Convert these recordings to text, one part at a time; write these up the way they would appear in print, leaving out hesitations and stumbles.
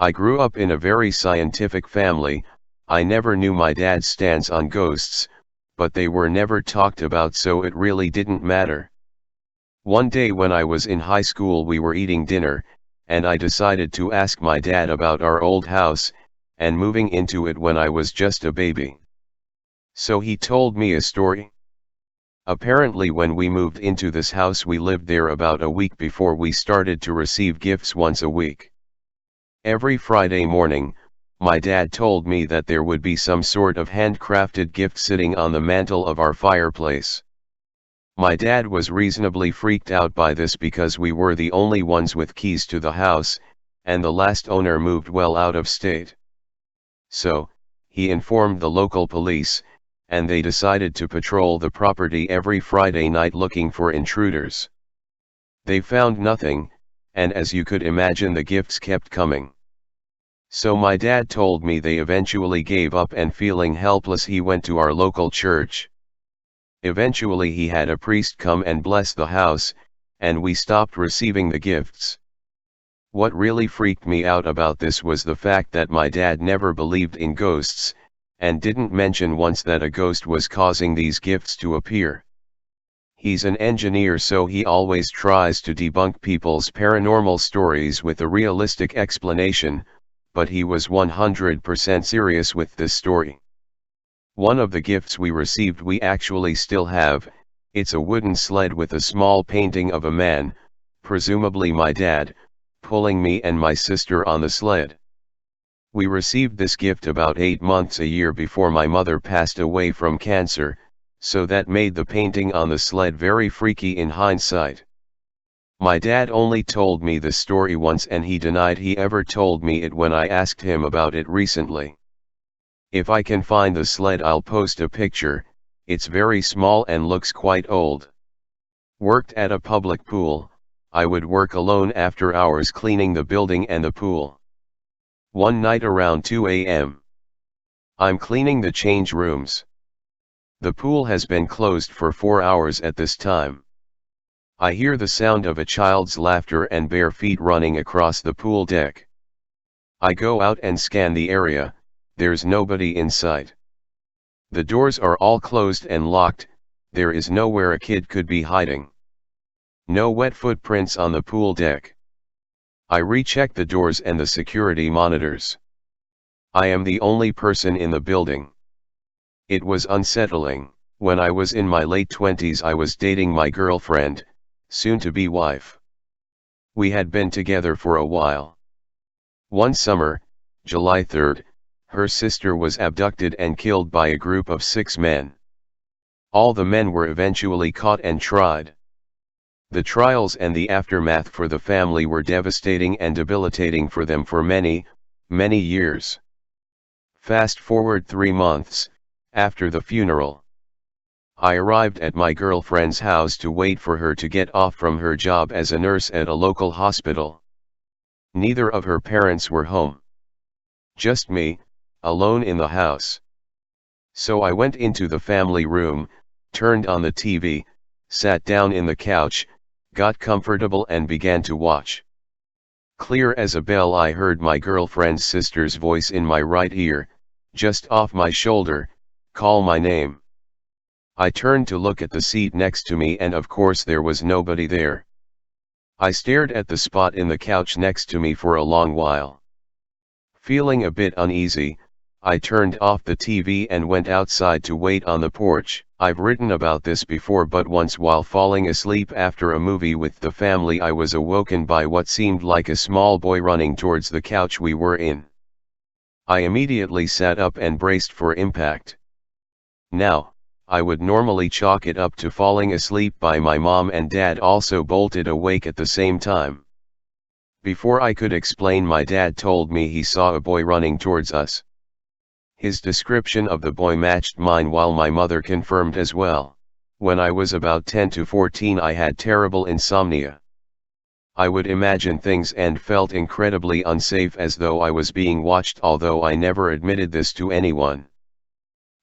I grew up in a very scientific family. I never knew my dad's stance on ghosts, but they were never talked about, so it really didn't matter. One day when I was in high school, we were eating dinner, and I decided to ask my dad about our old house, and moving into it when I was just a baby. So he told me a story. Apparently when we moved into this house, we lived there about a week before we started to receive gifts once a week. Every Friday morning, my dad told me that there would be some sort of handcrafted gift sitting on the mantle of our fireplace. My dad was reasonably freaked out by this because we were the only ones with keys to the house, and the last owner moved well out of state. So, he informed the local police, and they decided to patrol the property every Friday night looking for intruders. They found nothing, and as you could imagine, the gifts kept coming. So my dad told me they eventually gave up, and feeling helpless he went to our local church. Eventually he had a priest come and bless the house, and we stopped receiving the gifts. What really freaked me out about this was the fact that my dad never believed in ghosts, and didn't mention once that a ghost was causing these gifts to appear. He's an engineer, so he always tries to debunk people's paranormal stories with a realistic explanation, but he was 100% serious with this story. One of the gifts we received we actually still have. It's a wooden sled with a small painting of a man, presumably my dad, pulling me and my sister on the sled. We received this gift about 8 months a year before my mother passed away from cancer, so that made the painting on the sled very freaky in hindsight. My dad only told me the story once, and he denied he ever told me it when I asked him about it recently. If I can find the sled, I'll post a picture. It's very small and looks quite old. Worked at a public pool. I would work alone after hours cleaning the building and the pool. One night around 2 a.m. I'm cleaning the change rooms. The pool has been closed for 4 hours at this time. I hear the sound of a child's laughter and bare feet running across the pool deck. I go out and scan the area. There's nobody in sight. The doors are all closed and locked. There is nowhere a kid could be hiding. No wet footprints on the pool deck. I recheck the doors and the security monitors. I am the only person in the building. It was unsettling. When I was in my late 20s, I was dating my girlfriend, soon-to-be wife. We had been together for a while. One summer, July 3rd, her sister was abducted and killed by a group of 6 men. All the men were eventually caught and tried. The trials and the aftermath for the family were devastating and debilitating for them for many, many years. Fast forward 3 months, after the funeral. I arrived at my girlfriend's house to wait for her to get off from her job as a nurse at a local hospital. Neither of her parents were home. Just me, alone in the house. So I went into the family room, turned on the TV, sat down in the couch, got comfortable and began to watch. Clear as a bell, I heard my girlfriend's sister's voice in my right ear, just off my shoulder, call my name. I turned to look at the seat next to me, and of course there was nobody there. I stared at the spot in the couch next to me for a long while. Feeling a bit uneasy, I turned off the TV and went outside to wait on the porch. I've written about this before, but once while falling asleep after a movie with the family, I was awoken by what seemed like a small boy running towards the couch we were in. I immediately sat up and braced for impact. Now, I would normally chalk it up to falling asleep by my mom and dad also bolted awake at the same time. Before I could explain, my dad told me he saw a boy running towards us. His description of the boy matched mine, while my mother confirmed as well. When I was about 10 to 14, I had terrible insomnia. I would imagine things and felt incredibly unsafe, as though I was being watched, although I never admitted this to anyone.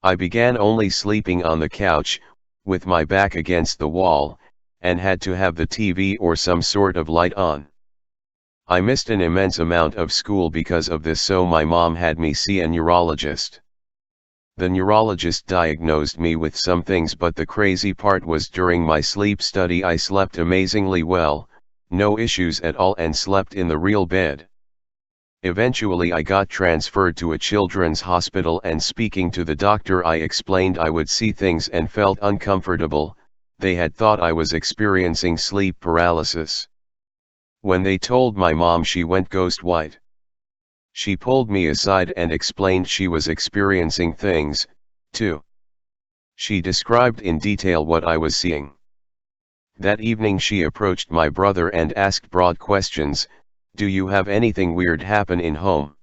I began only sleeping on the couch, with my back against the wall, and had to have the TV or some sort of light on. I missed an immense amount of school because of this, so my mom had me see a neurologist. The neurologist diagnosed me with some things, but the crazy part was during my sleep study I slept amazingly well, no issues at all, and slept in the real bed. Eventually I got transferred to a children's hospital, and speaking to the doctor I explained I would see things and felt uncomfortable. They had thought I was experiencing sleep paralysis. When they told my mom, she went ghost white. She pulled me aside and explained she was experiencing things, too. She described in detail what I was seeing. That evening she approached my brother and asked broad questions: "Do you have anything weird happen in home?"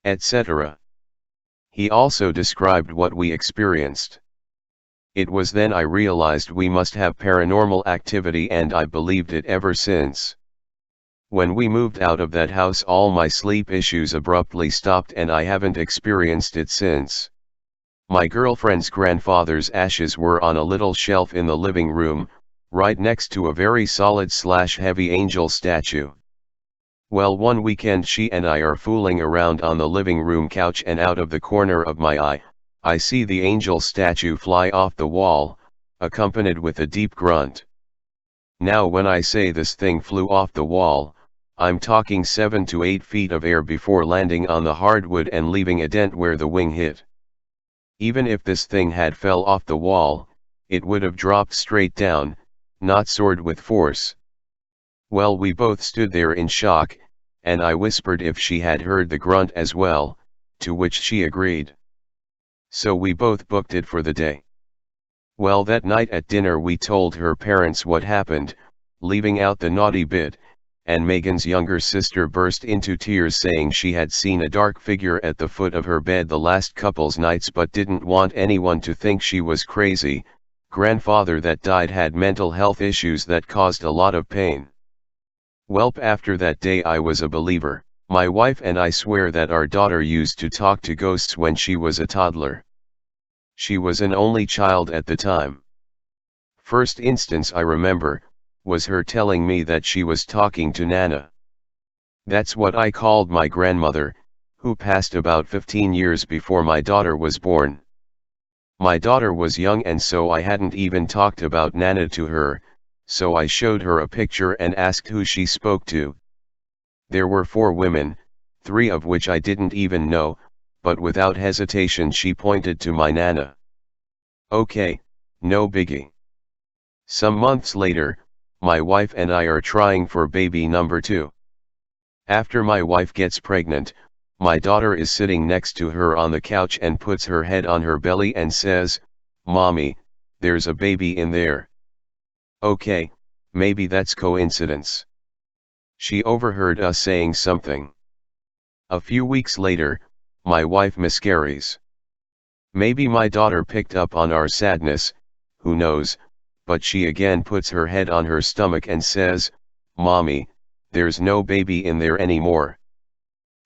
etc. He also described what we experienced. It was then I realized we must have paranormal activity, and I believed it ever since. When we moved out of that house, all my sleep issues abruptly stopped, and I haven't experienced it since. My girlfriend's grandfather's ashes were on a little shelf in the living room, right next to a very solid/heavy angel statue. Well, one weekend she and I are fooling around on the living room couch, and out of the corner of my eye, I see the angel statue fly off the wall, accompanied with a deep grunt. Now when I say this thing flew off the wall, I'm talking 7 to 8 feet of air before landing on the hardwood and leaving a dent where the wing hit. Even if this thing had fell off the wall, it would have dropped straight down, not soared with force. Well, we both stood there in shock, and I whispered if she had heard the grunt as well, to which she agreed. So we both booked it for the day. Well, that night at dinner we told her parents what happened, leaving out the naughty bit, and Megan's younger sister burst into tears, saying she had seen a dark figure at the foot of her bed the last couple's nights, but didn't want anyone to think she was crazy. Grandfather that died had mental health issues that caused a lot of pain. Welp, after that day I was a believer. My wife and I swear that our daughter used to talk to ghosts when she was a toddler. She was an only child at the time. First instance I remember was her telling me that she was talking to Nana. That's what I called my grandmother, who passed about 15 years before my daughter was born. My daughter was young, and so I hadn't even talked about Nana to her, so I showed her a picture and asked who she spoke to. There were 4 women, 3 of which I didn't even know, but without hesitation she pointed to my Nana. Okay, no biggie. Some months later, my wife and I are trying for baby number 2. After my wife gets pregnant, my daughter is sitting next to her on the couch and puts her head on her belly and says, "Mommy, there's a baby in there." Okay, maybe that's coincidence. She overheard us saying something. A few weeks later, my wife miscarries. Maybe my daughter picked up on our sadness, who knows, but she again puts her head on her stomach and says, "Mommy, there's no baby in there anymore."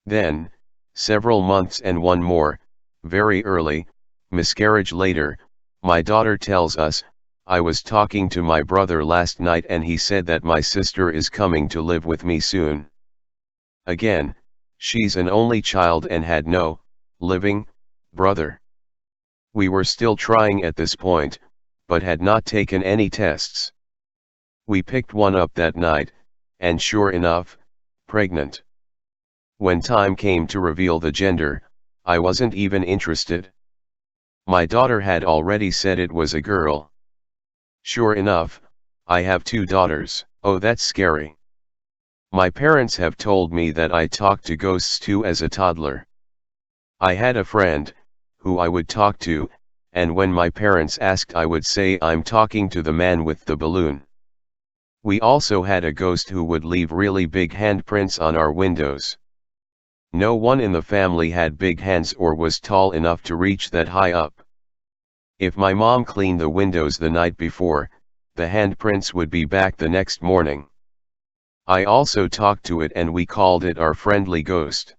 Then, several months and one more, very early, miscarriage later, my daughter tells us, "I was talking to my brother last night and he said that my sister is coming to live with me soon." Again, she's an only child and had no living brother. We were still trying at this point, but had not taken any tests. We picked one up that night, and sure enough, pregnant. When time came to reveal the gender, I wasn't even interested. My daughter had already said it was a girl. Sure enough, I have 2 daughters. Oh, that's scary. My parents have told me that I talked to ghosts too as a toddler. I had a friend, who I would talk to, and when my parents asked I would say I'm talking to the man with the balloon. We also had a ghost who would leave really big handprints on our windows. No one in the family had big hands or was tall enough to reach that high up. If my mom cleaned the windows the night before, the handprints would be back the next morning. I also talked to it and we called it our friendly ghost.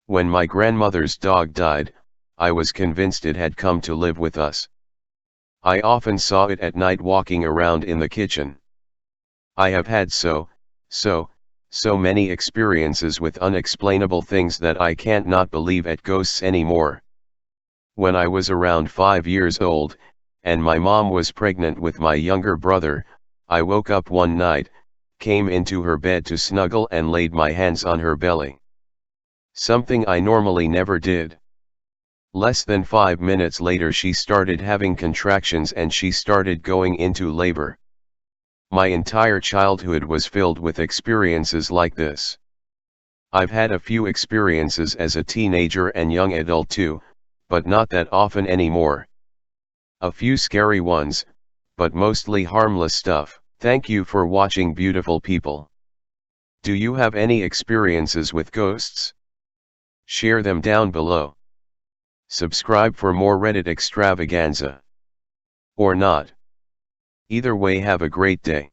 When my grandmother's dog died, I was convinced it had come to live with us. I often saw it at night walking around in the kitchen. I have had so So many experiences with unexplainable things that I can't not believe at ghosts anymore. When I was around 5 years old, and my mom was pregnant with my younger brother, I woke up one night, came into her bed to snuggle and laid my hands on her belly. Something I normally never did. Less than 5 minutes later she started having contractions and she started going into labor. My entire childhood was filled with experiences like this. I've had a few experiences as a teenager and young adult too, but not that often anymore. A few scary ones, but mostly harmless stuff. Thank you for watching, beautiful people. Do you have any experiences with ghosts? Share them down below. Subscribe for more Reddit extravaganza. Or not. Either way, have a great day.